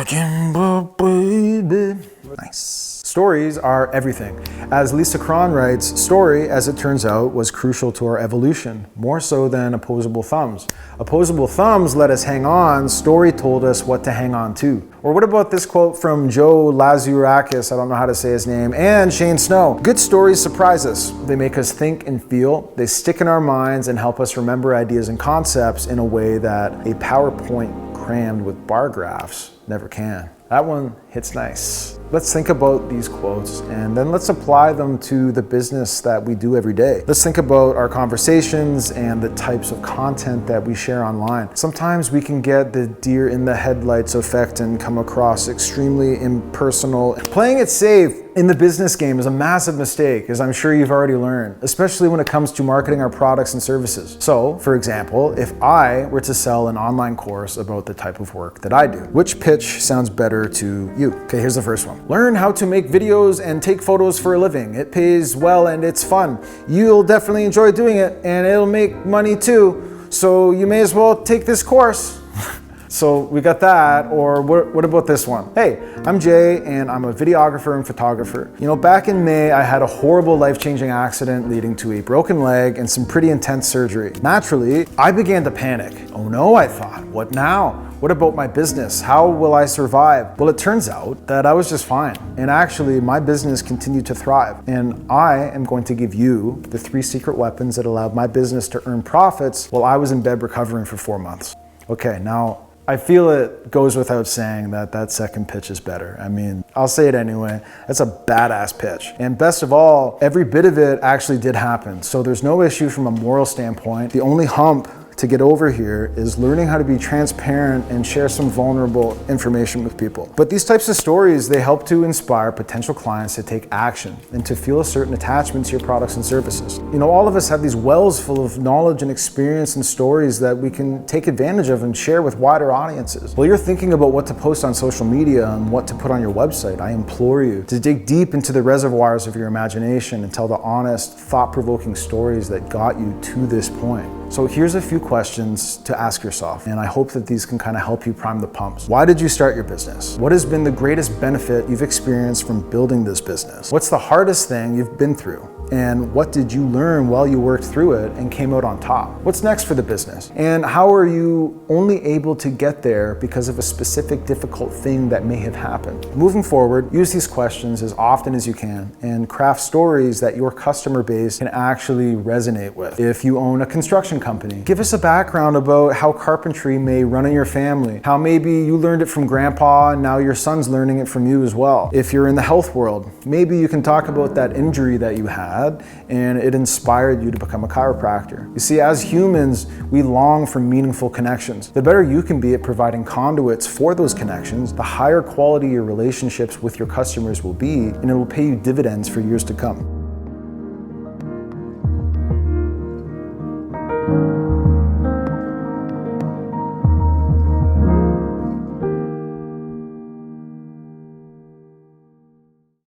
talking about, baby. Nice. Stories are everything. As Lisa Cron writes, story, as it turns out, was crucial to our evolution, more so than opposable thumbs. Opposable thumbs let us hang on, story told us what to hang on to. Or what about this quote from Joe Lazurakis, I don't know how to say his name, and Shane Snow. Good stories surprise us. They make us think and feel. They stick in our minds and help us remember ideas and concepts in a way that a PowerPoint crammed with bar graphs never can. That one hits nice. Let's think about these quotes and then let's apply them to the business that we do every day. Let's think about our conversations and the types of content that we share online. Sometimes we can get the deer in the headlights effect and come across extremely impersonal. Playing it safe in the business game is a massive mistake, as I'm sure you've already learned, especially when it comes to marketing our products and services. So, for example, if I were to sell an online course about the type of work that I do, which pitch sounds better to you? Okay, here's the first one. Learn how to make videos and take photos for a living. It pays well and it's fun. You'll definitely enjoy doing it and it'll make money too, so you may as well take this course. So we got that, or what about this one? Hey, I'm Jay and I'm a videographer and photographer. You know, back in May, I had a horrible life-changing accident leading to a broken leg and some pretty intense surgery. Naturally, I began to panic. Oh no, I thought, what now? What about my business? How will I survive? Well, it turns out that I was just fine. And actually, my business continued to thrive. And I am going to give you the 3 secret weapons that allowed my business to earn profits while I was in bed recovering for 4 months. Okay, now, I feel it goes without saying that that second pitch is better. I mean, I'll say it anyway. That's a badass pitch. And best of all, every bit of it actually did happen. So there's no issue from a moral standpoint. The only hump to get over here is learning how to be transparent and share some vulnerable information with people. But these types of stories, they help to inspire potential clients to take action and to feel a certain attachment to your products and services. You know, all of us have these wells full of knowledge and experience and stories that we can take advantage of and share with wider audiences. While you're thinking about what to post on social media and what to put on your website, I implore you to dig deep into the reservoirs of your imagination and tell the honest, thought-provoking stories that got you to this point. So here's a few questions to ask yourself, and I hope that these can kind of help you prime the pumps. Why did you start your business? What has been the greatest benefit you've experienced from building this business? What's the hardest thing you've been through? And what did you learn while you worked through it and came out on top? What's next for the business? And how are you only able to get there because of a specific difficult thing that may have happened? Moving forward, use these questions as often as you can and craft stories that your customer base can actually resonate with. If you own a construction company, give us a background about how carpentry may run in your family, how maybe you learned it from grandpa and now your son's learning it from you as well. If you're in the health world, maybe you can talk about that injury that you had and it inspired you to become a chiropractor. You see, as humans, we long for meaningful connections. The better you can be at providing conduits for those connections, the higher quality your relationships with your customers will be, and it will pay you dividends for years to come.